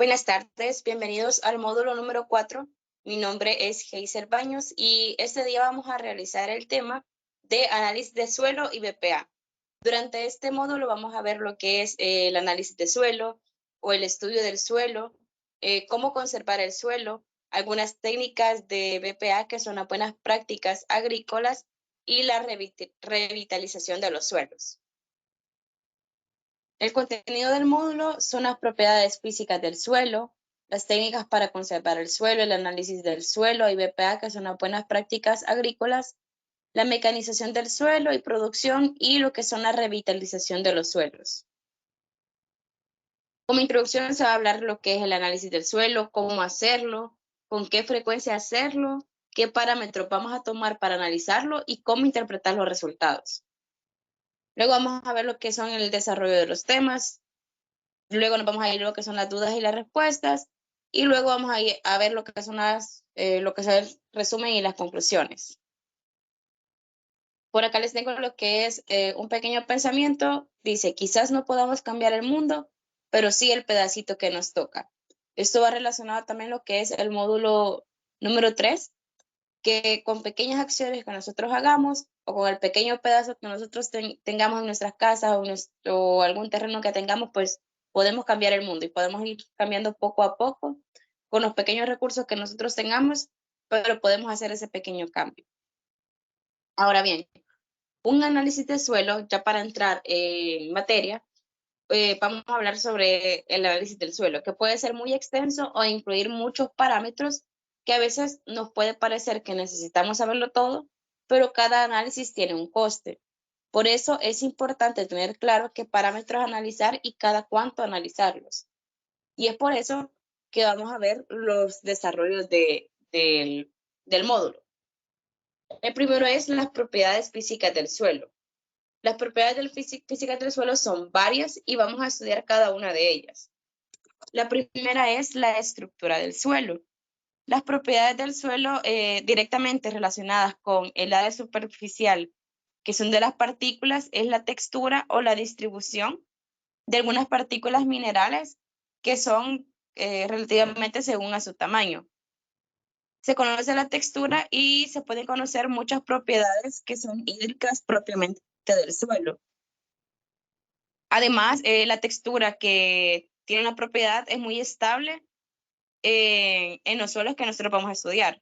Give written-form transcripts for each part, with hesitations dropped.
Buenas tardes, bienvenidos al módulo número 4. Mi nombre es Heiser Baños y este día vamos a realizar el tema de análisis de suelo y BPA. Durante este módulo vamos a ver lo que es el análisis de suelo o el estudio del suelo, cómo conservar el suelo, algunas técnicas de BPA que son las buenas prácticas agrícolas y la revitalización de los suelos. El contenido del módulo son las propiedades físicas del suelo, las técnicas para conservar el suelo, el análisis del suelo y BPA, que son las buenas prácticas agrícolas, la mecanización del suelo y producción y lo que son la revitalización de los suelos. Como introducción se va a hablar lo que es el análisis del suelo, cómo hacerlo, con qué frecuencia hacerlo, qué parámetros vamos a tomar para analizarlo y cómo interpretar los resultados. Luego vamos a ver lo que son el desarrollo de los temas. Luego nos vamos a ir a lo que son las dudas y las respuestas. Y luego vamos a ir a ver lo que son lo que es el resumen y las conclusiones. Por acá les tengo lo que es un pequeño pensamiento. Dice, quizás no podamos cambiar el mundo, pero sí el pedacito que nos toca. Esto va relacionado también a lo que es el módulo número 3, que con pequeñas acciones que nosotros hagamos o con el pequeño pedazo que nosotros tengamos en nuestras casas o algún terreno que tengamos, pues podemos cambiar el mundo y podemos ir cambiando poco a poco con los pequeños recursos que nosotros tengamos, pero podemos hacer ese pequeño cambio. Ahora bien, un análisis de suelo, ya para entrar en materia, vamos a hablar sobre el análisis del suelo, que puede ser muy extenso o incluir muchos parámetros que a veces nos puede parecer que necesitamos saberlo todo, pero cada análisis tiene un coste. Por eso es importante tener claro qué parámetros analizar y cada cuánto analizarlos. Y es por eso que vamos a ver los desarrollos del módulo. El primero es las propiedades físicas del suelo. Las propiedades físicas del suelo son varias y vamos a estudiar cada una de ellas. La primera es la estructura del suelo. Las propiedades del suelo directamente relacionadas con el área superficial, que son de las partículas, es la textura o la distribución de algunas partículas minerales que son relativamente según a su tamaño. Se conoce la textura y se pueden conocer muchas propiedades que son hídricas propiamente del suelo. Además, la textura que tiene una propiedad es muy estable en los suelos que nosotros vamos a estudiar,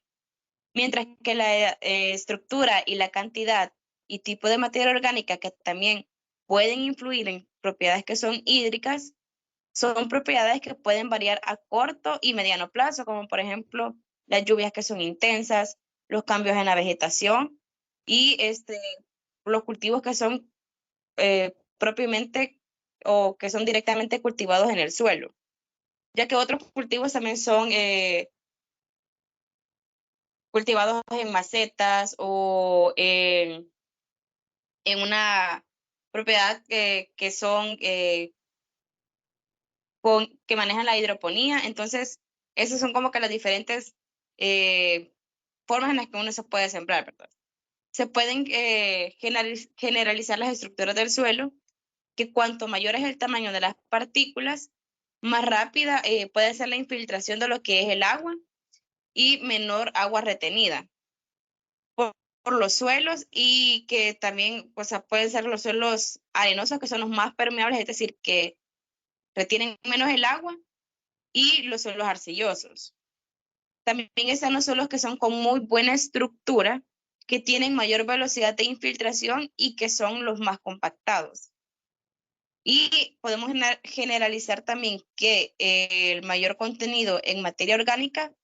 mientras que la estructura y la cantidad y tipo de materia orgánica que también pueden influir en propiedades que son hídricas, son propiedades que pueden variar a corto y mediano plazo, como por ejemplo las lluvias que son intensas, los cambios en la vegetación y los cultivos que son propiamente o que son directamente cultivados en el suelo, ya que otros cultivos también son cultivados en macetas o en una propiedad que son que manejan la hidroponía. Entonces, esas son como que las diferentes formas en las que uno se puede sembrar, ¿verdad? Se pueden generalizar las estructuras del suelo, que cuanto mayor es el tamaño de las partículas, más rápida puede ser la infiltración de lo que es el agua y menor agua retenida por los suelos, y que también pueden ser los suelos arenosos, que son los más permeables, es decir, que retienen menos el agua, y los suelos arcillosos. También están los suelos que son con muy buena estructura, que tienen mayor velocidad de infiltración y que son los más compactados. Y podemos generalizar también que el mayor contenido en materia orgánica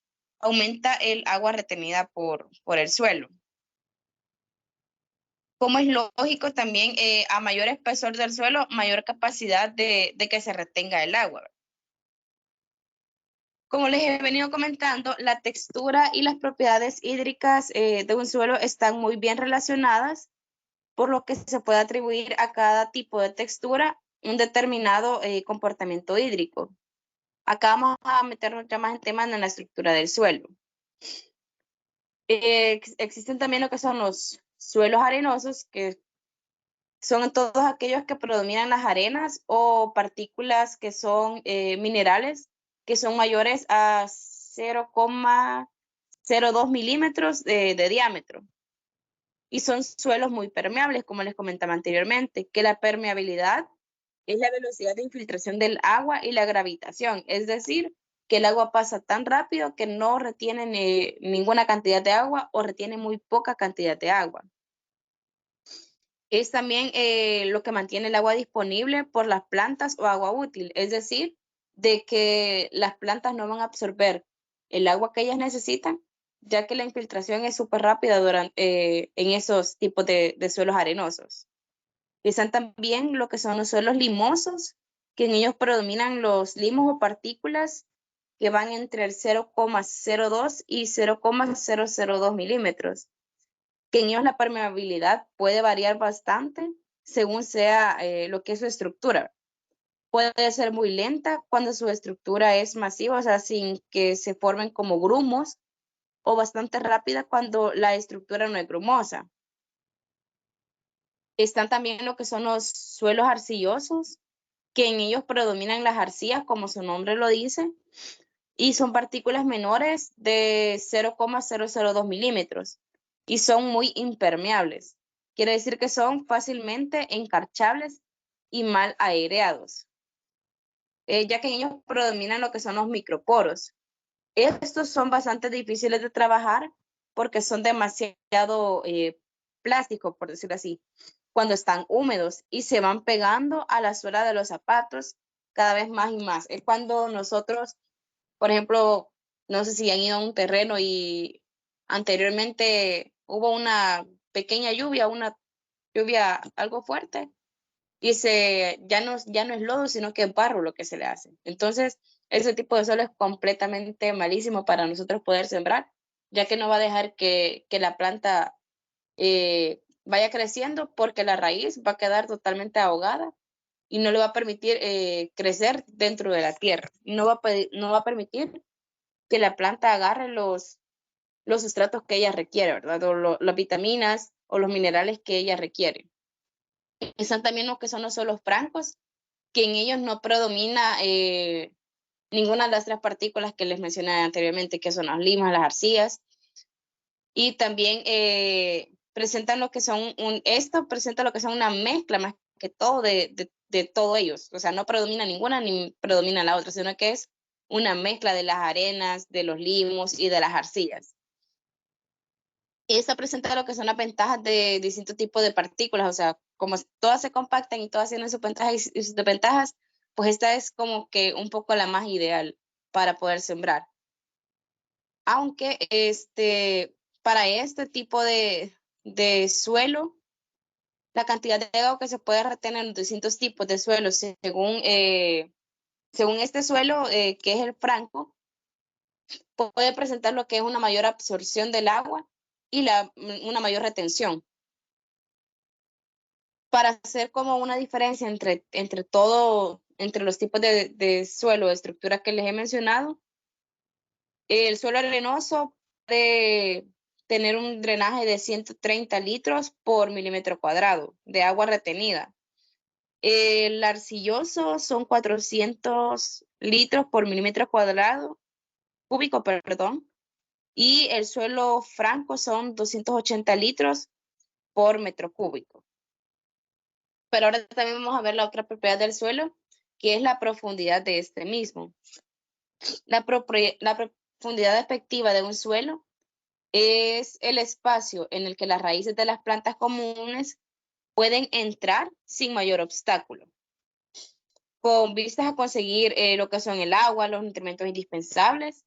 aumenta el agua retenida por el suelo. Como es lógico, también a mayor espesor del suelo, mayor capacidad de que se retenga el agua. Como les he venido comentando, la textura y las propiedades hídricas de un suelo están muy bien relacionadas, por lo que se puede atribuir a cada tipo de textura un determinado comportamiento hídrico. Acá vamos a meternos ya más en temas en la estructura del suelo. Existen también lo que son los suelos arenosos, que son todos aquellos que predominan las arenas o partículas que son minerales que son mayores a 0,02 milímetros de diámetro. Y son suelos muy permeables, como les comentaba anteriormente, que la permeabilidad es la velocidad de infiltración del agua y la gravitación, es decir, que el agua pasa tan rápido que no retiene ninguna cantidad de agua o retiene muy poca cantidad de agua. Es también lo que mantiene el agua disponible por las plantas o agua útil, es decir, de que las plantas no van a absorber el agua que ellas necesitan, ya que la infiltración es súper rápida en esos tipos de suelos arenosos. Están también lo que son los suelos limosos, que en ellos predominan los limos o partículas que van entre el 0,02 y 0,002 milímetros, que en ellos la permeabilidad puede variar bastante según sea lo que es su estructura. Puede ser muy lenta cuando su estructura es masiva, o sea, sin que se formen como grumos, o bastante rápida cuando la estructura no es grumosa. Están también lo que son los suelos arcillosos, que en ellos predominan las arcillas, como su nombre lo dice, y son partículas menores de 0,002 milímetros y son muy impermeables. Quiere decir que son fácilmente encarchables y mal aireados, ya que en ellos predominan lo que son los microporos. Estos son bastante difíciles de trabajar porque son demasiado plásticos, por decirlo así, cuando están húmedos y se van pegando a la suela de los zapatos cada vez más y más. Es cuando nosotros, por ejemplo, no sé si han ido a un terreno y anteriormente hubo una pequeña lluvia, una lluvia algo fuerte, y ya no es lodo, sino que es barro lo que se le hace. Entonces, ese tipo de suelo es completamente malísimo para nosotros poder sembrar, ya que no va a dejar que la planta vaya creciendo porque la raíz va a quedar totalmente ahogada y no le va a permitir crecer dentro de la tierra. No va a permitir que la planta agarre los sustratos que ella requiere, ¿verdad? O las vitaminas o los minerales que ella requiere. Están también lo que son los suelos francos, que en ellos no predomina ninguna de las tres partículas que les mencioné anteriormente, que son las limas, las arcillas, y también presentan lo que son esto presenta lo que son una mezcla más que todo de todos ellos, o sea, no predomina ninguna ni predomina la otra, sino que es una mezcla de las arenas, de los limos y de las arcillas. Esta presenta lo que son las ventajas de distintos tipos de partículas, o sea, como todas se compactan y todas tienen sus ventajas y sus desventajas, pues esta es como que un poco la más ideal para poder sembrar. Aunque para este tipo de suelo, la cantidad de agua que se puede retener en distintos tipos de suelos, según este suelo, que es el franco, puede presentar lo que es una mayor absorción del agua y una mayor retención. Para hacer como una diferencia entre los tipos de suelo, de estructura que les he mencionado, el suelo arenoso puede tener un drenaje de 130 litros por milímetro cuadrado de agua retenida. El arcilloso son 400 litros por milímetro cuadrado, cúbico, perdón, y el suelo franco son 280 litros por metro cúbico. Pero ahora también vamos a ver la otra propiedad del suelo, que es la profundidad de este mismo. La profundidad efectiva de un suelo es el espacio en el que las raíces de las plantas comunes pueden entrar sin mayor obstáculo, con vistas a conseguir lo que son el agua, los nutrimentos indispensables,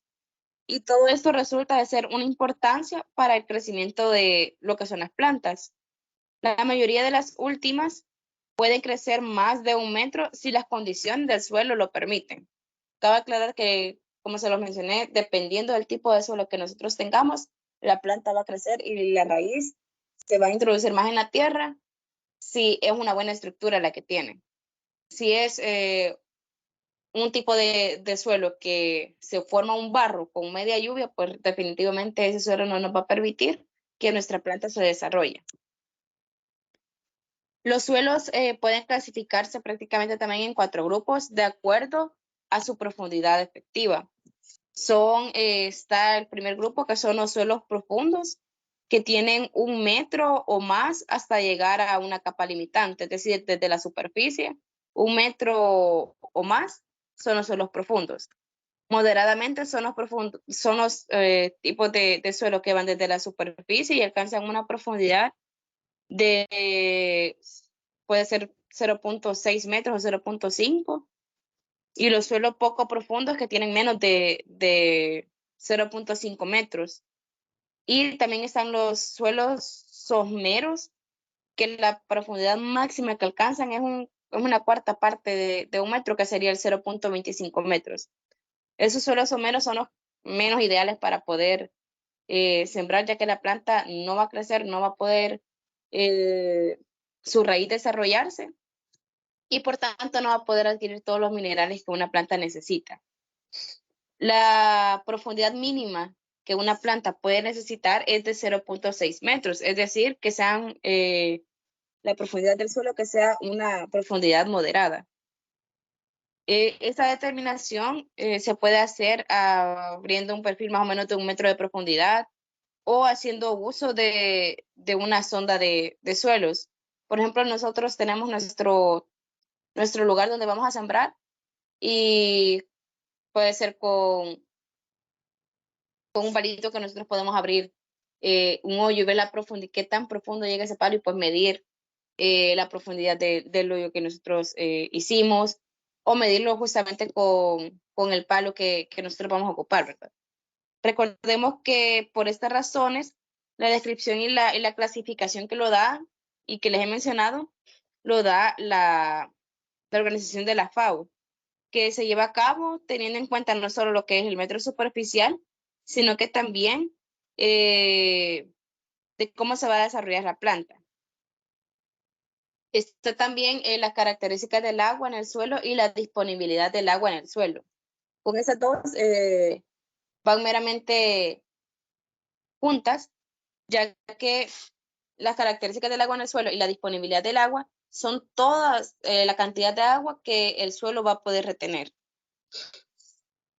y todo esto resulta de ser una importancia para el crecimiento de lo que son las plantas. La mayoría de las últimas pueden crecer más de 1 metro si las condiciones del suelo lo permiten. Cabe aclarar que, como se lo mencioné, dependiendo del tipo de suelo que nosotros tengamos, la planta va a crecer y la raíz se va a introducir más en la tierra si es una buena estructura la que tiene. Si es un tipo de suelo que se forma un barro con media lluvia, pues definitivamente ese suelo no nos va a permitir que nuestra planta se desarrolle. Los suelos pueden clasificarse prácticamente también en 4 grupos de acuerdo a su profundidad efectiva. Está el primer grupo, que son los suelos profundos, que tienen 1 metro o más hasta llegar a una capa limitante, es decir, desde la superficie, 1 metro o más son los suelos profundos. Moderadamente son los tipos de suelo que van desde la superficie y alcanzan una profundidad de, puede ser 0.6 metros o 0.5, y los suelos poco profundos que tienen menos de 0.5 metros. Y también están los suelos someros, que la profundidad máxima que alcanzan es una cuarta parte de 1 metro, que sería el 0.25 metros. Esos suelos someros son los menos ideales para poder sembrar, ya que la planta no va a crecer, no va a poder su raíz desarrollarse, y por tanto no va a poder adquirir todos los minerales que una planta necesita. La profundidad mínima que una planta puede necesitar es de 0.6 metros, es decir, que sean la profundidad del suelo que sea una profundidad moderada. Esta determinación se puede hacer abriendo un perfil más o menos de 1 metro de profundidad o haciendo uso de una sonda de suelos. Por ejemplo, nosotros tenemos nuestro lugar donde vamos a sembrar, y puede ser con un palito que nosotros podemos abrir un hoyo y ver qué tan profundo llega ese palo, y pues medir la profundidad del hoyo que nosotros hicimos, o medirlo justamente con el palo que nosotros vamos a ocupar, ¿verdad? Recordemos que por estas razones, la descripción y la clasificación que lo da y que les he mencionado, lo da la Organización de la FAO, que se lleva a cabo teniendo en cuenta no solo lo que es el metro superficial, sino que también de cómo se va a desarrollar la planta. Está también las características del agua en el suelo y la disponibilidad del agua en el suelo. Con esas dos van meramente juntas, ya que las características del agua en el suelo y la disponibilidad del agua son todas la cantidad de agua que el suelo va a poder retener.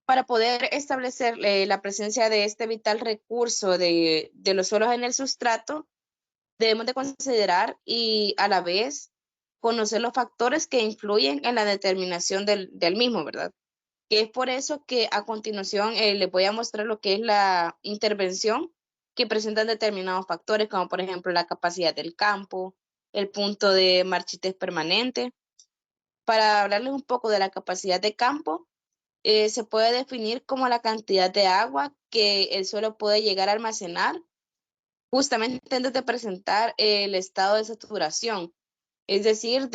Para poder establecer la presencia de este vital recurso de los suelos en el sustrato, debemos de considerar y a la vez conocer los factores que influyen en la determinación del mismo, ¿verdad? Que es por eso que a continuación les voy a mostrar lo que es la intervención que presentan determinados factores, como por ejemplo la capacidad del campo, el punto de marchitez permanente. Para hablarles un poco de la capacidad de campo, se puede definir como la cantidad de agua que el suelo puede llegar a almacenar justamente antes de presentar el estado de saturación, es decir,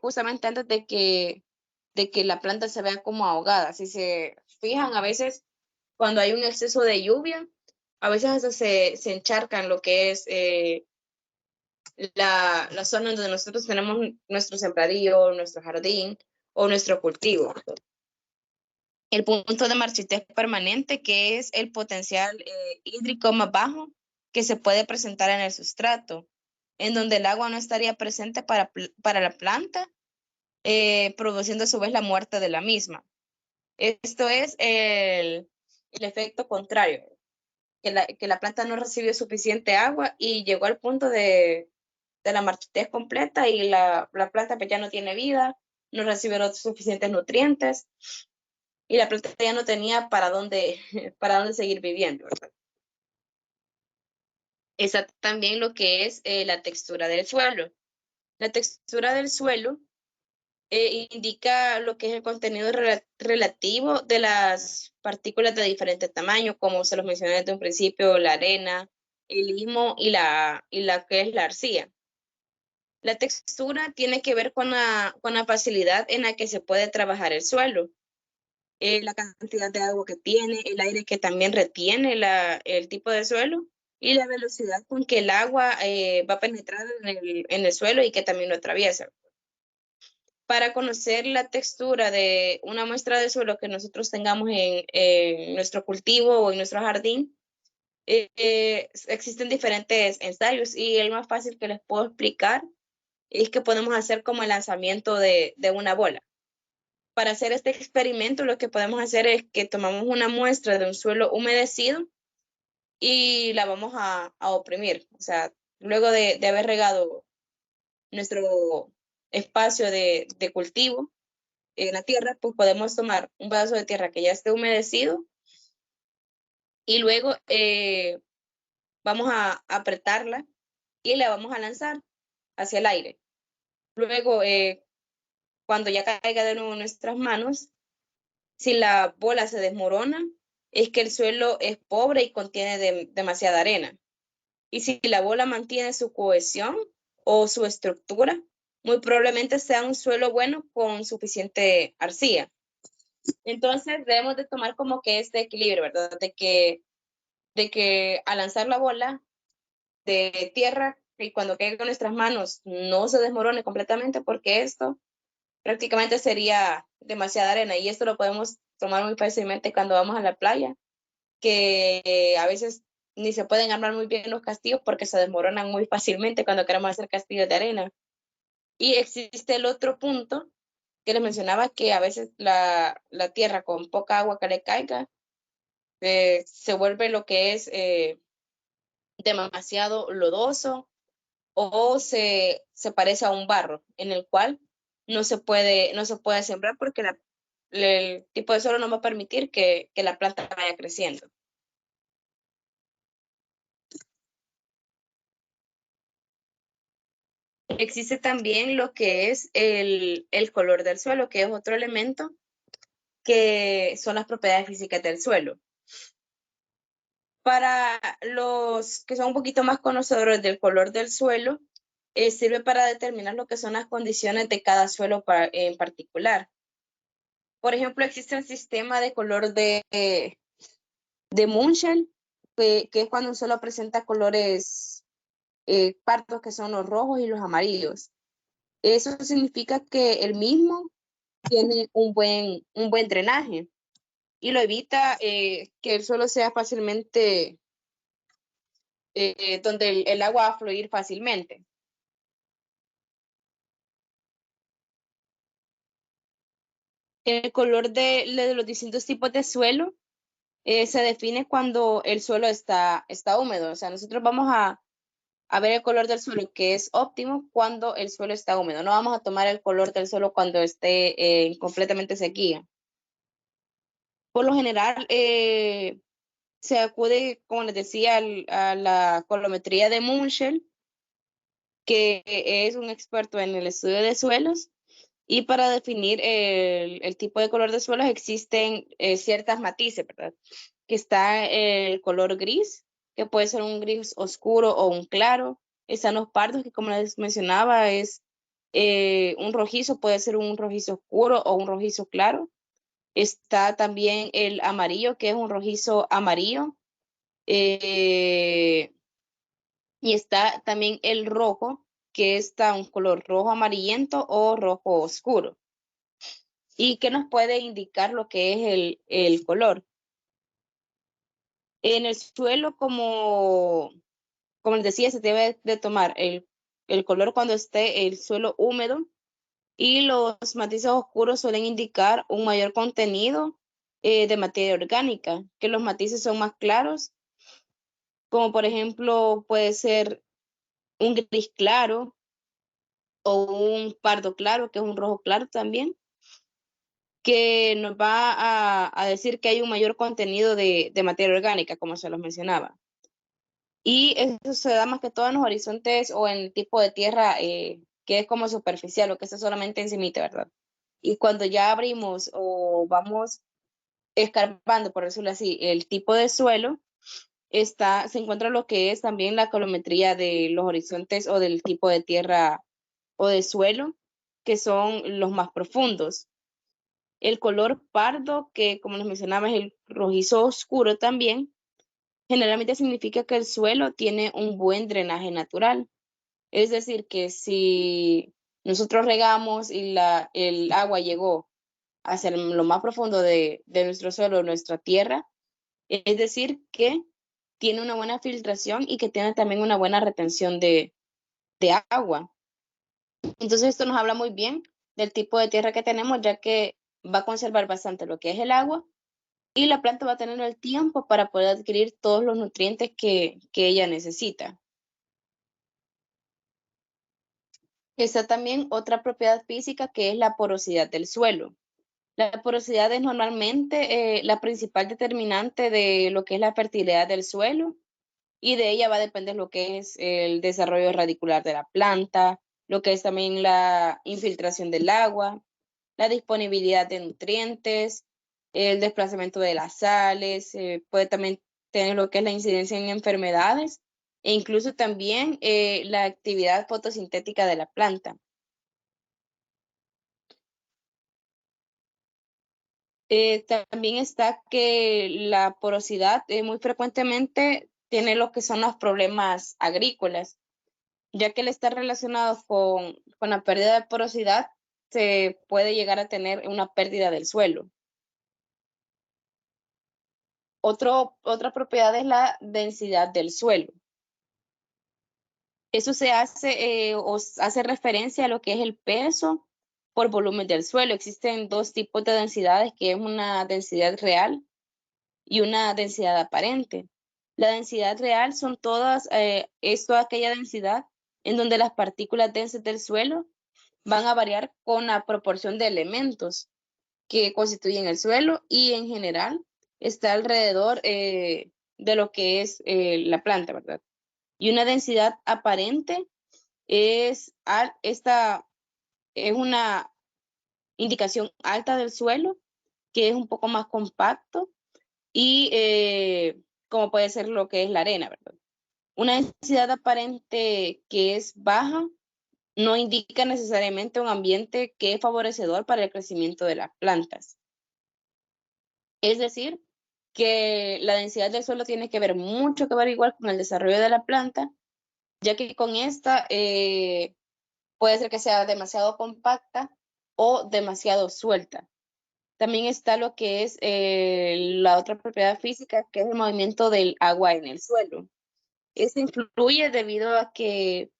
justamente antes de que la planta se vea como ahogada. Si se fijan, a veces cuando hay un exceso de lluvia, a veces hasta se encharcan lo que es la zona donde nosotros tenemos nuestro sembradío, nuestro jardín o nuestro cultivo. El punto de marchitez permanente, que es el potencial hídrico más bajo que se puede presentar en el sustrato, en donde el agua no estaría presente para la planta, produciendo a su vez la muerte de la misma. Esto es el efecto contrario, que la planta no recibió suficiente agua y llegó al punto de la marchitez completa, y la planta pues ya no tiene vida, no recibe los suficientes nutrientes, y la planta ya no tenía para dónde seguir viviendo, ¿verdad? Está también lo que es la textura del suelo. La textura del suelo indica lo que es el contenido relativo de las partículas de diferente tamaño, como se los mencioné desde un principio, la arena, el limo y la que es la arcilla. La textura tiene que ver con la facilidad en la que se puede trabajar el suelo, la cantidad de agua que tiene, el aire que también retiene el tipo de suelo, y la velocidad con que el agua va a penetrar en el suelo y que también lo atraviesa. Para conocer la textura de una muestra de suelo que nosotros tengamos en nuestro cultivo o en nuestro jardín, existen diferentes ensayos, y el más fácil que les puedo explicar es que podemos hacer como el lanzamiento de una bola. Para hacer este experimento, lo que podemos hacer es que tomamos una muestra de un suelo humedecido y la vamos a oprimir. O sea, luego de haber regado nuestro espacio de cultivo en la tierra, pues podemos tomar un pedazo de tierra que ya esté humedecido y luego vamos a apretarla y la vamos a lanzar hacia el aire. Luego, cuando ya caiga de nuevo en nuestras manos, si la bola se desmorona, es que el suelo es pobre y contiene demasiada arena. Y si la bola mantiene su cohesión o su estructura, muy probablemente sea un suelo bueno con suficiente arcilla. Entonces debemos de tomar como que este equilibrio, ¿verdad? De que al lanzar la bola de tierra y cuando caiga en nuestras manos no se desmorone completamente porque esto prácticamente sería demasiada arena y esto lo podemos tomar muy fácilmente cuando vamos a la playa, que a veces ni se pueden armar muy bien los castillos porque se desmoronan muy fácilmente cuando queremos hacer castillos de arena. Y existe el otro punto que les mencionaba, que a veces la tierra con poca agua que le caiga se vuelve lo que es demasiado lodoso o se parece a un barro en el cual no se puede sembrar porque el tipo de suelo no va a permitir que la planta vaya creciendo. Existe también lo que es el color del suelo, que es otro elemento que son las propiedades físicas del suelo. Para los que son un poquito más conocedores del color del suelo, sirve para determinar lo que son las condiciones de cada suelo en particular. Por ejemplo, existe el sistema de color de Munchausen, que es cuando un suelo presenta colores pardos, que son los rojos y los amarillos. Eso significa que el mismo tiene un buen drenaje y lo evita que el suelo sea fácilmente, donde el agua va a fluir fácilmente. El color de los distintos tipos de suelo se define cuando el suelo está húmedo. O sea, nosotros vamos a ver el color del suelo, que es óptimo cuando el suelo está húmedo. No vamos a tomar el color del suelo cuando esté completamente sequía. Por lo general, se acude, como les decía, a la colometría de Munchel, que es un experto en el estudio de suelos. Y para definir el tipo de color de suelos existen ciertas matices, ¿verdad? Que está el color gris, que puede ser un gris oscuro o un claro. Están los pardos, que como les mencionaba, es un rojizo, puede ser un rojizo oscuro o un rojizo claro. Está también el amarillo, que es un rojizo amarillo. eh, y está también el rojo, que está un color rojo amarillento o rojo oscuro. ¿Y qué nos puede indicar lo que es el color? En el suelo, como les decía, se debe de tomar el color cuando esté el suelo húmedo y los matices oscuros suelen indicar un mayor contenido de materia orgánica, que los matices son más claros, como por ejemplo puede ser un gris claro o un pardo claro, que es un rojo claro también, que nos va a decir que hay un mayor contenido de materia orgánica, como se los mencionaba. Y eso se da más que todo en los horizontes o en el tipo de tierra que es como superficial o que está solamente encimita, ¿verdad? Y cuando ya abrimos o vamos escarbando, por decirlo así, el tipo de suelo, se encuentra lo que es también la colometría de los horizontes o del tipo de tierra o de suelo, que son los más profundos. El color pardo, que como les mencionaba es el rojizo oscuro también, generalmente significa que el suelo tiene un buen drenaje natural. Es decir, que si nosotros regamos y el agua llegó hacia lo más profundo de nuestro suelo, nuestra tierra, es decir, que tiene una buena filtración y que tiene también una buena retención de agua. Entonces esto nos habla muy bien del tipo de tierra que tenemos, ya que va a conservar bastante lo que es el agua y la planta va a tener el tiempo para poder adquirir todos los nutrientes que ella necesita. Está también otra propiedad física que es la porosidad del suelo. La porosidad es normalmente la principal determinante de lo que es la fertilidad del suelo y de ella va a depender lo que es el desarrollo radicular de la planta, lo que es también la infiltración del agua, la disponibilidad de nutrientes, el desplazamiento de las sales, puede también tener lo que es la incidencia en enfermedades e incluso también la actividad fotosintética de la planta. También está que la porosidad muy frecuentemente tiene lo que son los problemas agrícolas, ya que al estar relacionado con la pérdida de porosidad, se puede llegar a tener una pérdida del suelo. Otra propiedad es la densidad del suelo. Eso se hace o hace referencia a lo que es el peso por volumen del suelo. Existen dos tipos de densidades, que es una densidad real y una densidad aparente. La densidad real son todas, es toda aquella densidad en donde las partículas densas del suelo van a variar con la proporción de elementos que constituyen el suelo y en general está alrededor de lo que es la planta, ¿verdad? Y una densidad aparente esta es una indicación alta del suelo que es un poco más compacto y como puede ser lo que es la arena, ¿verdad? Una densidad aparente que es baja no indica necesariamente un ambiente que es favorecedor para el crecimiento de las plantas. Es decir, que la densidad del suelo tiene que ver mucho que ver igual con el desarrollo de la planta, ya que con esta puede ser que sea demasiado compacta o demasiado suelta. También está lo que es la otra propiedad física, que es el movimiento del agua en el suelo. Esto influye debido a que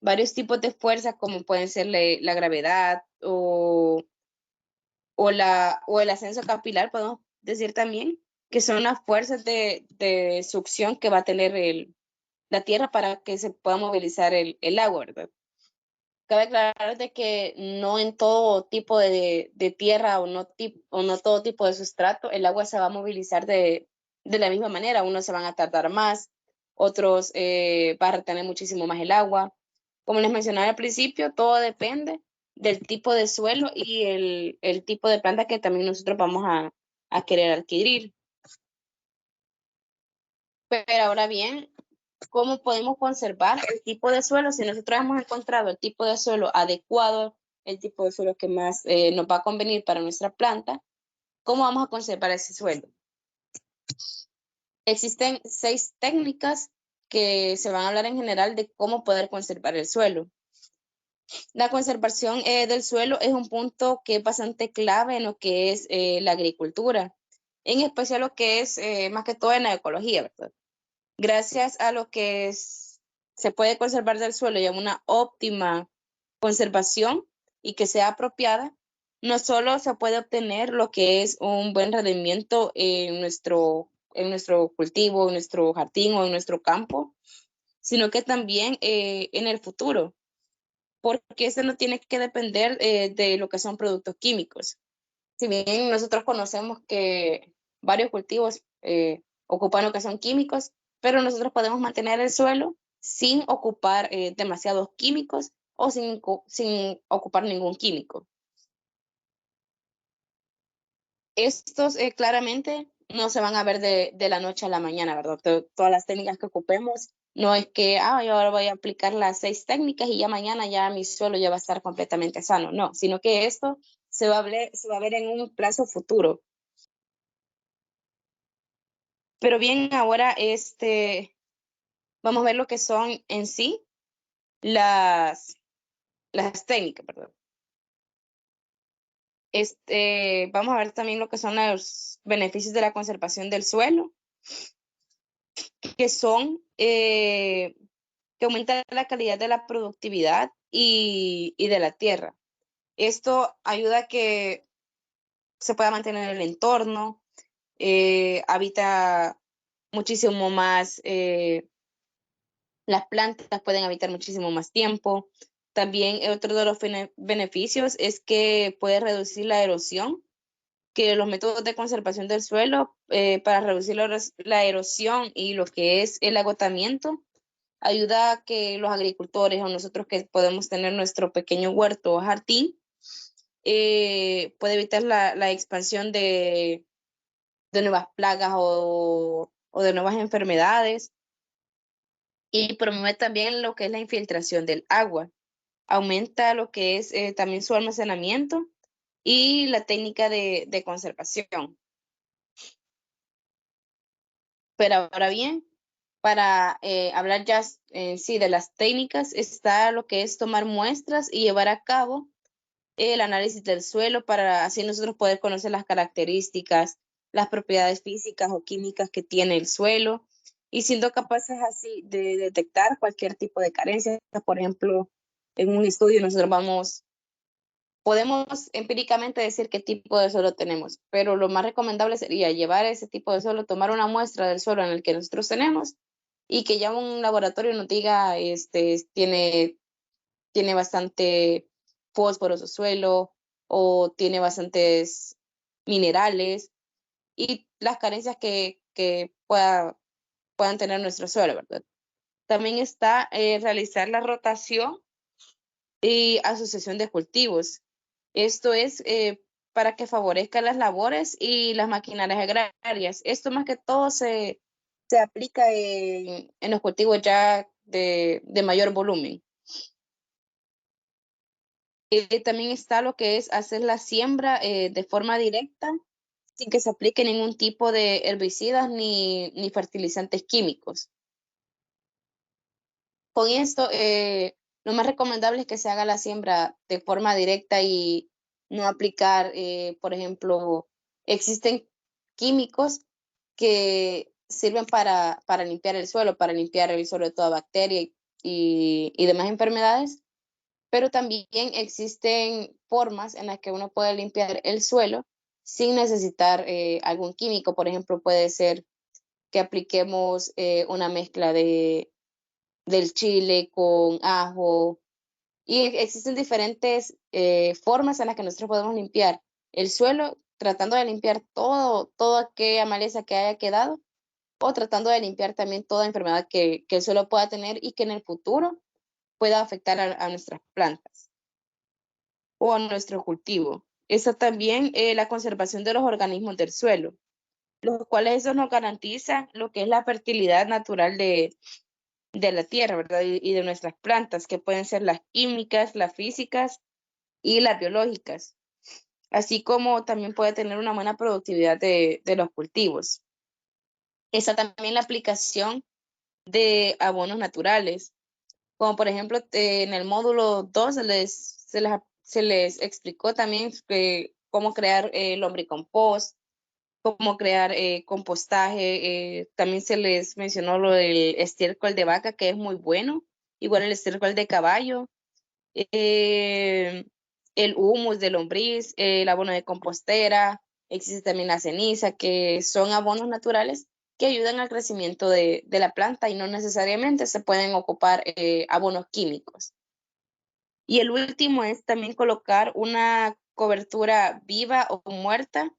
varios tipos de fuerzas, como pueden ser la gravedad o el ascenso capilar, podemos decir también, que son las fuerzas de succión que va a tener la tierra para que se pueda movilizar el agua, ¿verdad? Cabe aclarar de que no en todo tipo de tierra o no todo tipo de sustrato el agua se va a movilizar de la misma manera. Unos se van a tardar más, otros van a retener muchísimo más el agua. Como les mencionaba al principio, todo depende del tipo de suelo y el tipo de planta que también nosotros vamos a querer adquirir. Pero ahora bien, ¿cómo podemos conservar el tipo de suelo? Si nosotros hemos encontrado el tipo de suelo adecuado, el tipo de suelo que más nos va a convenir para nuestra planta, ¿cómo vamos a conservar ese suelo? Existen 6 técnicas que se van a hablar en general de cómo poder conservar el suelo. La conservación del suelo es un punto que es bastante clave en lo que es la agricultura, en especial lo que es más que todo en la ecología, ¿verdad? Gracias a lo que se puede conservar del suelo y a una óptima conservación y que sea apropiada, no solo se puede obtener lo que es un buen rendimiento en nuestro cultivo, en nuestro jardín o en nuestro campo, sino que también en el futuro, porque eso no tiene que depender de lo que son productos químicos. Si bien nosotros conocemos que varios cultivos ocupan lo que son químicos, pero nosotros podemos mantener el suelo sin ocupar demasiados químicos o sin ocupar ningún químico. Estos claramente no se van a ver de la noche a la mañana, ¿verdad? Todas las técnicas que ocupemos, no es que, yo ahora voy a aplicar las 6 técnicas y ya mañana ya mi suelo ya va a estar completamente sano, no, sino que esto se va a ver en un plazo futuro. Pero bien, ahora vamos a ver lo que son en sí las técnicas, perdón. Vamos a ver también lo que son los beneficios de la conservación del suelo, que son que aumenta la calidad de la productividad y de la tierra. Esto ayuda a que se pueda mantener el entorno, habita muchísimo más, las plantas pueden habitar muchísimo más tiempo. También otro de los beneficios es que puede reducir la erosión, que los métodos de conservación del suelo para reducir la erosión y lo que es el agotamiento, ayuda a que los agricultores o nosotros que podemos tener nuestro pequeño huerto o jardín, puede evitar la expansión de nuevas plagas o de nuevas enfermedades, y promueve también lo que es la infiltración del agua. Aumenta lo que es también su almacenamiento y la técnica de conservación. Pero ahora bien, para hablar ya en sí de las técnicas, está lo que es tomar muestras y llevar a cabo el análisis del suelo para así nosotros poder conocer las características, las propiedades físicas o químicas que tiene el suelo, y siendo capaces así de detectar cualquier tipo de carencia. Por ejemplo, en un estudio nosotros podemos empíricamente decir qué tipo de suelo tenemos, pero lo más recomendable sería llevar ese tipo de suelo, tomar una muestra del suelo en el que nosotros tenemos y que ya un laboratorio nos diga, tiene bastante fósforo su suelo o tiene bastantes minerales y las carencias que puedan tener nuestro suelo, ¿verdad? También está realizar la rotación y asociación de cultivos. Esto es para que favorezca las labores y las maquinarias agrarias. Esto más que todo se aplica en los cultivos ya de mayor volumen. También está lo que es hacer la siembra de forma directa sin que se aplique ningún tipo de herbicidas ni fertilizantes químicos. Con esto, lo más recomendable es que se haga la siembra de forma directa y no aplicar, por ejemplo, existen químicos que sirven para limpiar el suelo de toda bacteria y demás enfermedades, pero también existen formas en las que uno puede limpiar el suelo sin necesitar algún químico. Por ejemplo, puede ser que apliquemos una mezcla del chile con ajo, y existen diferentes formas en las que nosotros podemos limpiar el suelo, tratando de limpiar toda aquella maleza que haya quedado, o tratando de limpiar también toda enfermedad que el suelo pueda tener y que en el futuro pueda afectar a nuestras plantas o a nuestro cultivo. Está también la conservación de los organismos del suelo, los cuales eso nos garantiza lo que es la fertilidad natural de la tierra, ¿verdad? Y de nuestras plantas, que pueden ser las químicas, las físicas y las biológicas, así como también puede tener una buena productividad de los cultivos. Está también la aplicación de abonos naturales, como por ejemplo en el módulo 2 se les explicó también cómo crear lombricompost, cómo crear compostaje. También se les mencionó lo del estiércol de vaca, que es muy bueno, igual el estiércol de caballo, eh, el humus de lombriz, el abono de compostera, existe también la ceniza, que son abonos naturales que ayudan al crecimiento de la planta y no necesariamente se pueden ocupar abonos químicos. Y el último es también colocar una cobertura viva o muerta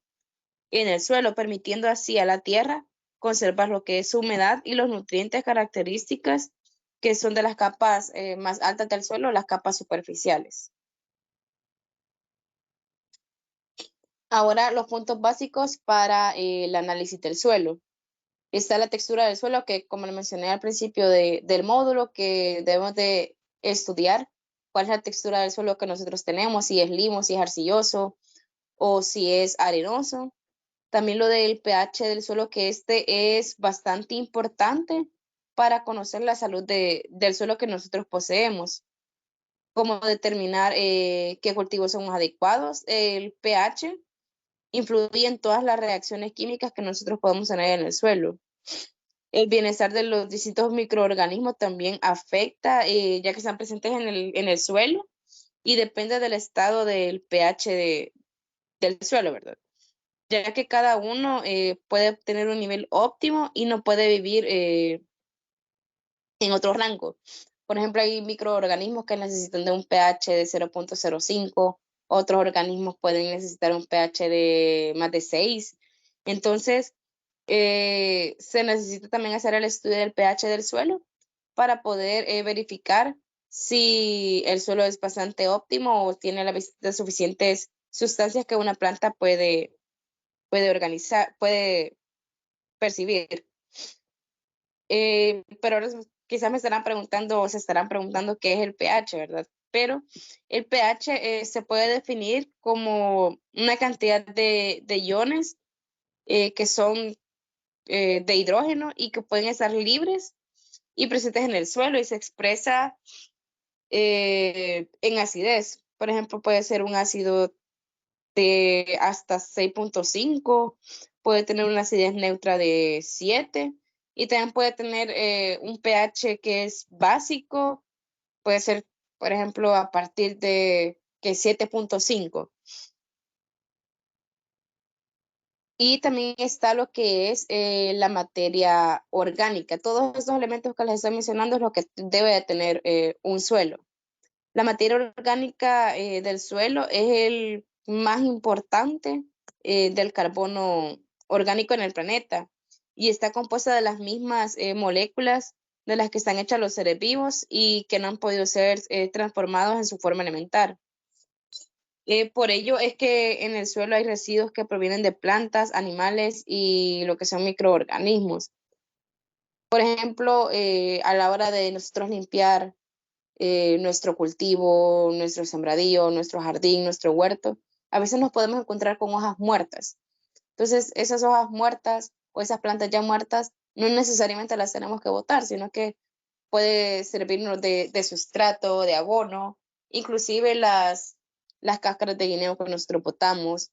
en el suelo, permitiendo así a la tierra conservar lo que es su humedad y los nutrientes características que son de las capas más altas del suelo, las capas superficiales. Ahora los puntos básicos para el análisis del suelo. Está la textura del suelo, que como le mencioné al principio del módulo, que debemos de estudiar cuál es la textura del suelo que nosotros tenemos, si es limo, si es arcilloso o si es arenoso. También lo del pH del suelo, que este es bastante importante para conocer la salud del suelo que nosotros poseemos. Cómo determinar qué cultivos son más adecuados. El pH influye en todas las reacciones químicas que nosotros podemos tener en el suelo. El bienestar de los distintos microorganismos también afecta, ya que están presentes en el suelo y depende del estado del pH del suelo, ¿verdad? ya que cada uno puede tener un nivel óptimo y no puede vivir en otro rango. Por ejemplo, hay microorganismos que necesitan de un pH de 0.05, otros organismos pueden necesitar un pH de más de 6. Entonces, se necesita también hacer el estudio del pH del suelo para poder verificar si el suelo es bastante óptimo o tiene las suficientes sustancias que una planta puede organizar, puede percibir. Pero ahora quizás me estarán preguntando o se estarán preguntando qué es el pH, ¿verdad? Pero el pH se puede definir como una cantidad de iones que son de hidrógeno y que pueden estar libres y presentes en el suelo y se expresa en acidez. Por ejemplo, puede ser un ácido de hasta 6.5, puede tener una acidez neutra de 7 y también puede tener un pH que es básico, puede ser, por ejemplo, a partir de que 7.5. Y también está lo que es la materia orgánica. Todos estos elementos que les estoy mencionando es lo que debe de tener un suelo. La materia orgánica del suelo es el más importante del carbono orgánico en el planeta y está compuesta de las mismas moléculas de las que están hechas los seres vivos y que no han podido ser transformados en su forma elemental. Por ello es que en el suelo hay residuos que provienen de plantas, animales y lo que son microorganismos. Por ejemplo, a la hora de nosotros limpiar nuestro cultivo, nuestro sembradío, nuestro jardín, nuestro huerto, a veces nos podemos encontrar con hojas muertas. Entonces, esas hojas muertas o esas plantas ya muertas no necesariamente las tenemos que botar, sino que puede servirnos de sustrato, de abono, inclusive las cáscaras de guineo que nosotros botamos,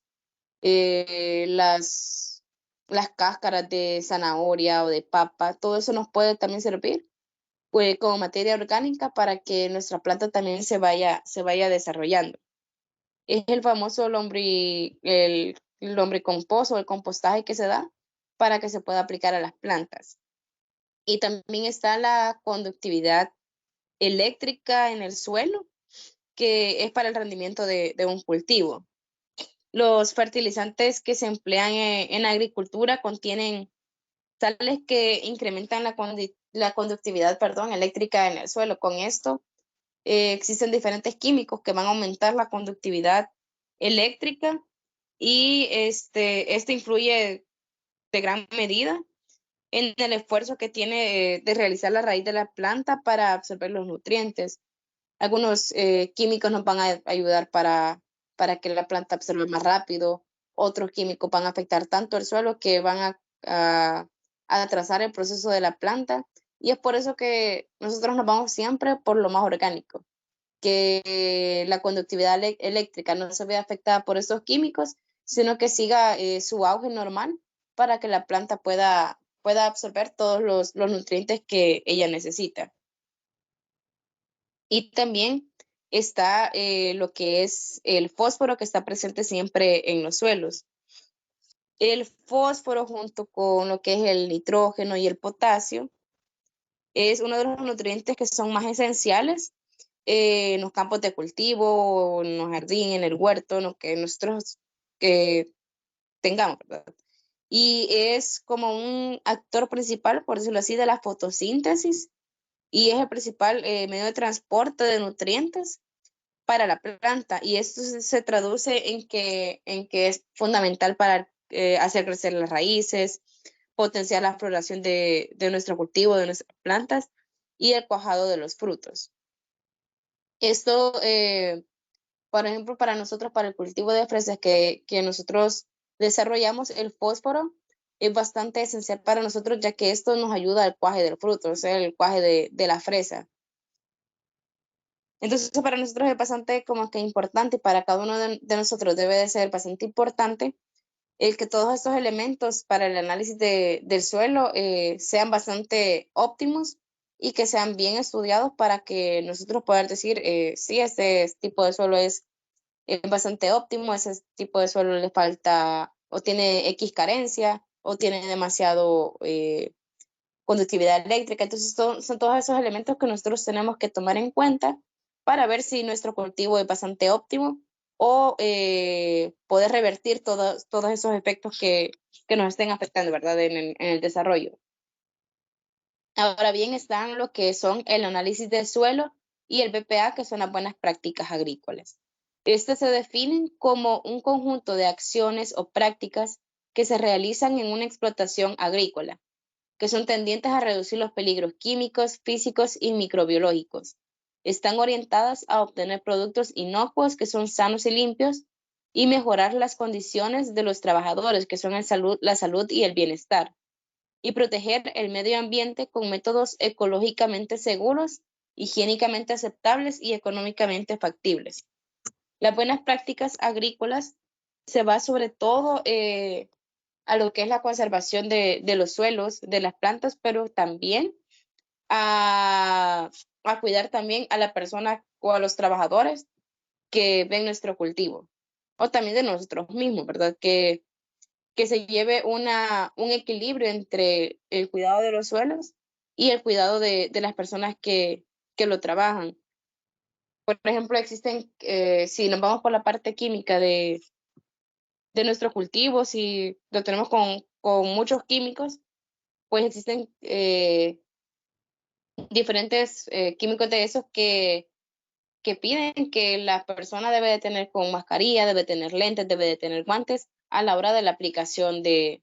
eh, las, las cáscaras de zanahoria o de papa, todo eso nos puede también servir pues, como materia orgánica para que nuestra planta también se vaya desarrollando. Es el famoso el lombricompost o el compostaje que se da para que se pueda aplicar a las plantas. Y también está la conductividad eléctrica en el suelo, que es para el rendimiento de un cultivo. Los fertilizantes que se emplean en agricultura contienen sales que incrementan la conductividad, perdón, eléctrica en el suelo. Con esto existen diferentes químicos que van a aumentar la conductividad eléctrica y esto influye de gran medida en el esfuerzo que tiene de realizar la raíz de la planta para absorber los nutrientes. Algunos químicos nos van a ayudar para que la planta absorba más rápido, otros químicos van a afectar tanto el suelo que van a atrasar el proceso de la planta y es por eso que nosotros nos vamos siempre por lo más orgánico, que la conductividad eléctrica no se vea afectada por estos químicos, sino que siga su auge normal para que la planta pueda absorber todos los nutrientes que ella necesita. Y también está lo que es el fósforo que está presente siempre en los suelos. El fósforo junto con lo que es el nitrógeno y el potasio es uno de los nutrientes que son más esenciales en los campos de cultivo, en los jardines, en el huerto, en lo que nosotros que tengamos, ¿verdad? Y es como un actor principal, por decirlo así, de la fotosíntesis y es el principal medio de transporte de nutrientes para la planta y esto se traduce en que es fundamental para hacer crecer las raíces, potenciar la floración de nuestro cultivo, de nuestras plantas y el cuajado de los frutos. Esto, por ejemplo, para nosotros, para el cultivo de fresas que nosotros desarrollamos, el fósforo es bastante esencial para nosotros, ya que esto nos ayuda al cuaje del fruto, o sea, el cuaje de la fresa. Entonces, para nosotros es bastante como que importante y para cada uno de nosotros debe de ser bastante importante el que todos estos elementos para el análisis del suelo sean bastante óptimos y que sean bien estudiados para que nosotros podamos decir, sí, este tipo de suelo es bastante óptimo, ese tipo de suelo le falta o tiene X carencia, o tiene demasiado conductividad eléctrica. Entonces son todos esos elementos que nosotros tenemos que tomar en cuenta para ver si nuestro cultivo es bastante óptimo o poder revertir todos esos efectos que nos estén afectando, ¿verdad? En el desarrollo. Ahora bien, están lo que son el análisis del suelo y el BPA, que son las buenas prácticas agrícolas. Estas se definen como un conjunto de acciones o prácticas que se realizan en una explotación agrícola, que son tendientes a reducir los peligros químicos, físicos y microbiológicos. Están orientadas a obtener productos inocuos que son sanos y limpios y mejorar las condiciones de los trabajadores, que son la salud y el bienestar, y proteger el medio ambiente con métodos ecológicamente seguros, higiénicamente aceptables y económicamente factibles. Las buenas prácticas agrícolas se va sobre todo a lo que es la conservación de los suelos, de las plantas, pero también a cuidar también a la persona o a los trabajadores que ven nuestro cultivo, o también de nosotros mismos, ¿verdad? Que se lleve un equilibrio entre el cuidado de los suelos y el cuidado de las personas que lo trabajan. Por ejemplo, existen, si nos vamos por la parte química de nuestro cultivo, si lo tenemos con muchos químicos, pues existen diferentes químicos de esos que piden que la persona debe de tener con mascarilla, debe tener lentes, debe de tener guantes a la hora de la aplicación del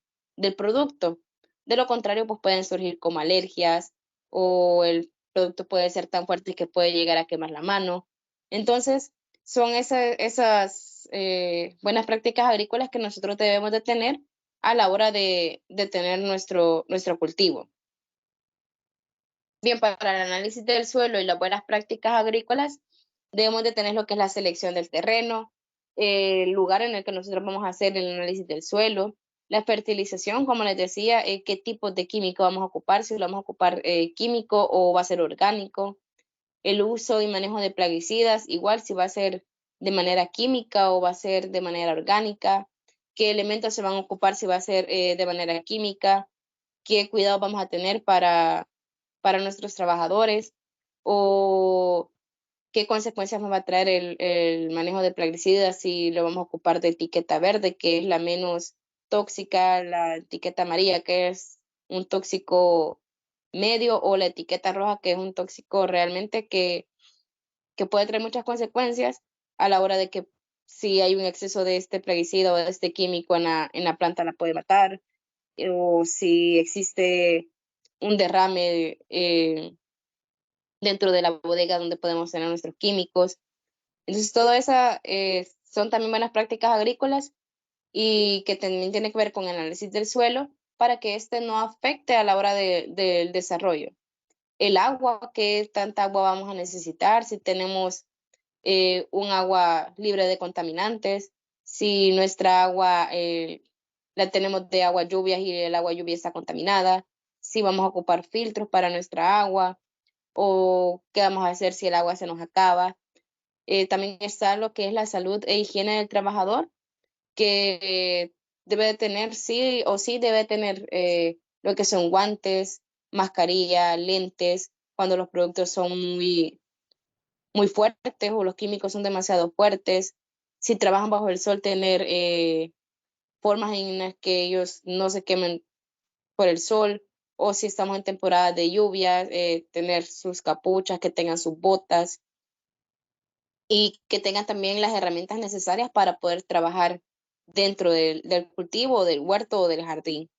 producto. De lo contrario, pues pueden surgir como alergias o el producto puede ser tan fuerte que puede llegar a quemar la mano. Entonces, son esas buenas prácticas agrícolas que nosotros debemos de tener a la hora de tener nuestro cultivo. Bien, para el análisis del suelo y las buenas prácticas agrícolas, debemos de tener lo que es la selección del terreno, el lugar en el que nosotros vamos a hacer el análisis del suelo, la fertilización, como les decía, qué tipo de químico vamos a ocupar, si lo vamos a ocupar químico o va a ser orgánico, el uso y manejo de plaguicidas, igual si va a ser de manera química o va a ser de manera orgánica, qué elementos se van a ocupar si va a ser de manera química, qué cuidado vamos a tener para nuestros trabajadores o qué consecuencias nos va a traer el manejo de plaguicidas si lo vamos a ocupar de etiqueta verde, que es la menos tóxica, la etiqueta amarilla, que es un tóxico medio, o la etiqueta roja, que es un tóxico realmente que puede traer muchas consecuencias a la hora de que si hay un exceso de este plaguicida o de este químico en la planta la puede matar, o si existe un derrame dentro de la bodega donde podemos tener nuestros químicos. Entonces, todo eso son también buenas prácticas agrícolas y que también tiene que ver con el análisis del suelo para que éste no afecte a la hora del desarrollo. El agua, qué tanta agua vamos a necesitar, si tenemos un agua libre de contaminantes, si nuestra agua la tenemos de agua lluvias y el agua lluvia está contaminada, si vamos a ocupar filtros para nuestra agua o qué vamos a hacer si el agua se nos acaba. También está lo que es la salud e higiene del trabajador, que debe de tener, sí o sí debe tener lo que son guantes, mascarilla, lentes, cuando los productos son muy fuertes o los químicos son demasiado fuertes. Si trabajan bajo el sol, tener formas en las que ellos no se quemen por el sol, o si estamos en temporada de lluvia, tener sus capuchas, que tengan sus botas y que tengan también las herramientas necesarias para poder trabajar dentro del cultivo, del huerto o del jardín.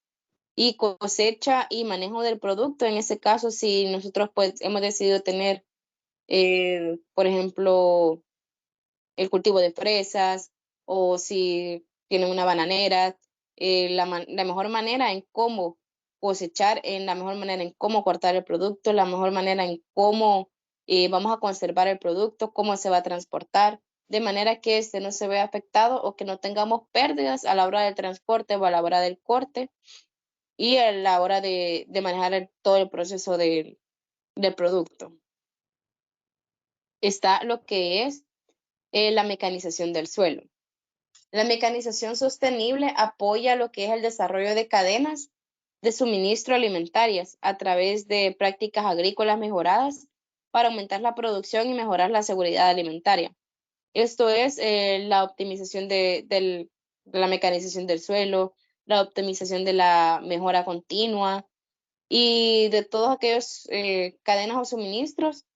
Y cosecha y manejo del producto, en ese caso, si nosotros pues hemos decidido tener, por ejemplo, el cultivo de fresas o si tienen una bananera, la mejor manera en cómo cosechar, en la mejor manera en cómo cortar el producto, la mejor manera en cómo vamos a conservar el producto, cómo se va a transportar, de manera que este no se vea afectado o que no tengamos pérdidas a la hora del transporte o a la hora del corte y a la hora de manejar todo el proceso del producto. Está lo que es la mecanización del suelo. La mecanización sostenible apoya lo que es el desarrollo de cadenas de suministro alimentarias a través de prácticas agrícolas mejoradas para aumentar la producción y mejorar la seguridad alimentaria. Esto es la optimización de la mecanización del suelo, la optimización de la mejora continua y de todos aquellos cadenas o suministros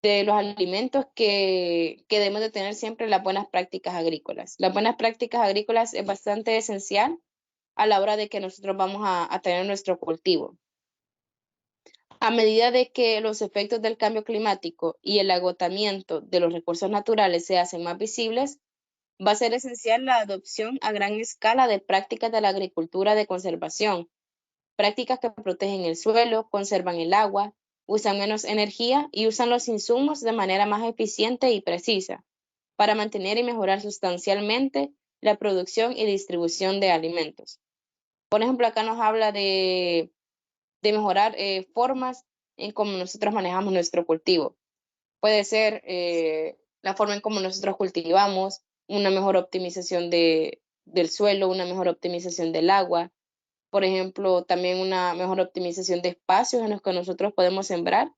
de los alimentos que debemos de tener siempre las buenas prácticas agrícolas. Las buenas prácticas agrícolas es bastante esencial a la hora de que nosotros vamos a tener nuestro cultivo. A medida de que los efectos del cambio climático y el agotamiento de los recursos naturales se hacen más visibles, va a ser esencial la adopción a gran escala de prácticas de la agricultura de conservación, prácticas que protegen el suelo, conservan el agua, usan menos energía y usan los insumos de manera más eficiente y precisa para mantener y mejorar sustancialmente la producción y distribución de alimentos. Por ejemplo, acá nos habla de mejorar formas en cómo nosotros manejamos nuestro cultivo. Puede ser la forma en cómo nosotros cultivamos, una mejor optimización del suelo, una mejor optimización del agua, por ejemplo, también una mejor optimización de espacios en los que nosotros podemos sembrar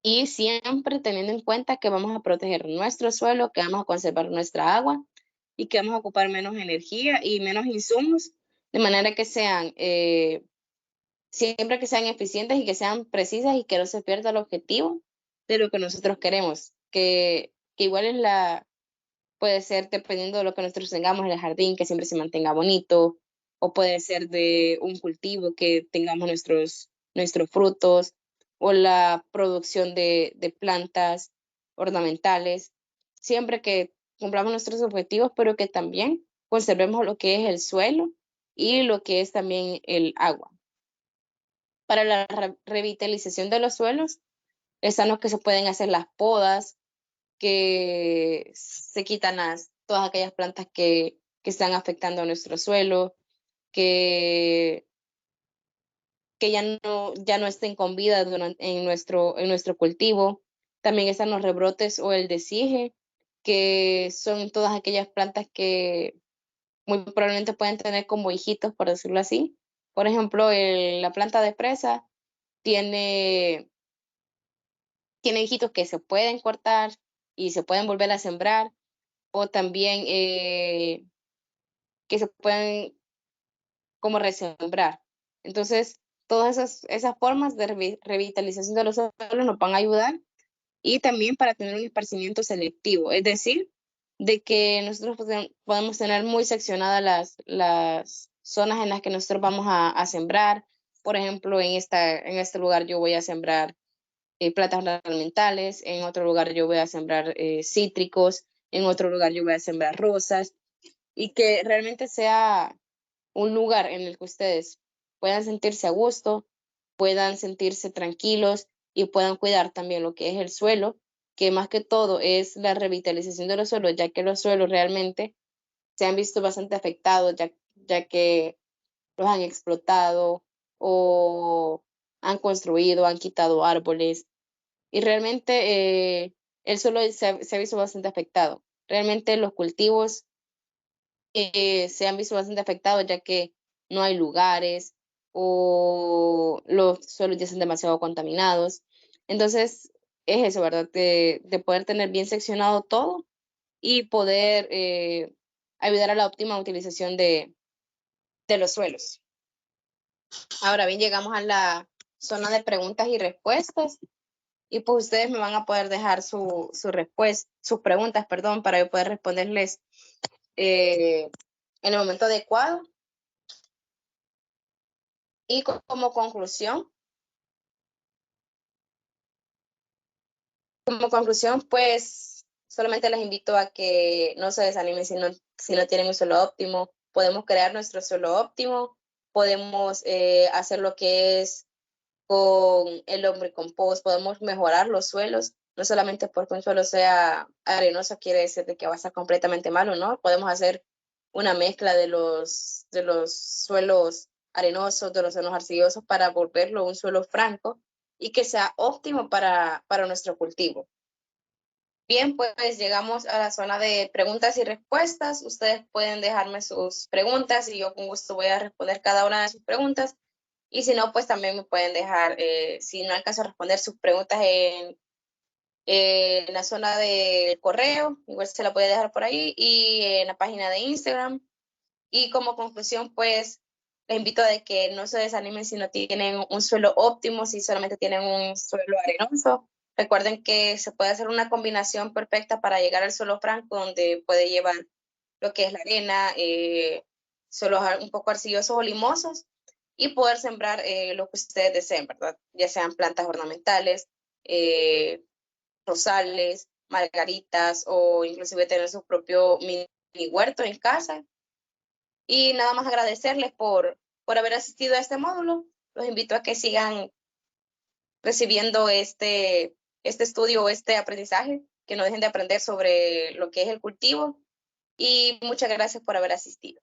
y siempre teniendo en cuenta que vamos a proteger nuestro suelo, que vamos a conservar nuestra agua y que vamos a ocupar menos energía y menos insumos, de manera que sean, siempre que sean eficientes y que sean precisas y que no se pierda el objetivo de lo que nosotros queremos, que igual es puede ser dependiendo de lo que nosotros tengamos en el jardín, que siempre se mantenga bonito, o puede ser de un cultivo que tengamos nuestros frutos, o la producción de plantas ornamentales, siempre que cumplamos nuestros objetivos, pero que también conservemos lo que es el suelo y lo que es también el agua. Para la revitalización de los suelos, están los que se pueden hacer las podas, que se quitan todas aquellas plantas que están afectando a nuestro suelo, que, que ya no estén con vida en nuestro cultivo. También están los rebrotes o el desige, que son todas aquellas plantas que muy probablemente pueden tener como hijitos, por decirlo así. Por ejemplo, la planta de fresa tiene, tiene hijitos que se pueden cortar y se pueden volver a sembrar, o también que se pueden como resembrar. Entonces, todas esas formas de revitalización de los suelos nos van a ayudar y también para tener un esparcimiento selectivo, es decir, de que nosotros podemos tener muy seccionadas las zonas en las que nosotros vamos a sembrar. Por ejemplo, en este lugar yo voy a sembrar plantas ornamentales, en otro lugar yo voy a sembrar cítricos, en otro lugar yo voy a sembrar rosas, y que realmente sea un lugar en el que ustedes puedan sentirse a gusto, puedan sentirse tranquilos y puedan cuidar también lo que es el suelo, que más que todo es la revitalización de los suelos, ya que los suelos realmente se han visto bastante afectados, ya que los han explotado o han construido, han quitado árboles y realmente el suelo se ha visto bastante afectado. Realmente los cultivos se han visto bastante afectados ya que no hay lugares o los suelos ya están demasiado contaminados. Entonces, es eso, ¿verdad? De poder tener bien seccionado todo y poder ayudar a la óptima utilización de los suelos. Ahora bien, llegamos a la zona de preguntas y respuestas. Y pues ustedes me van a poder dejar sus preguntas, perdón, para yo poder responderles en el momento adecuado. Y como conclusión, pues solamente les invito a que no se desanimen si no tienen un suelo óptimo. Podemos crear nuestro suelo óptimo, podemos hacer lo que es con el lombricompost, podemos mejorar los suelos, no solamente porque un suelo sea arenoso quiere decir de que va a estar completamente malo, ¿no? Podemos hacer una mezcla de los suelos arenosos, de los suelos arcillosos para volverlo un suelo franco y que sea óptimo para nuestro cultivo. Bien, pues llegamos a la zona de preguntas y respuestas. Ustedes pueden dejarme sus preguntas y yo con gusto voy a responder cada una de sus preguntas. Y si no, pues también me pueden dejar, si no alcanzo a responder sus preguntas en la zona de correo, igual se la puede dejar por ahí, y en la página de Instagram. Y como conclusión, pues les invito a de que no se desanimen si no tienen un suelo óptimo, si solamente tienen un suelo arenoso. Recuerden que se puede hacer una combinación perfecta para llegar al suelo franco, donde puede llevar lo que es la arena, suelos un poco arcillosos o limosos, y poder sembrar lo que ustedes deseen, ¿verdad? Ya sean plantas ornamentales, eh, rosales, margaritas, o inclusive tener su propio mini huerto en casa. Y nada más agradecerles por haber asistido a este módulo. Los invito a que sigan recibiendo este estudio o este aprendizaje, que no dejen de aprender sobre lo que es el cultivo. Y muchas gracias por haber asistido.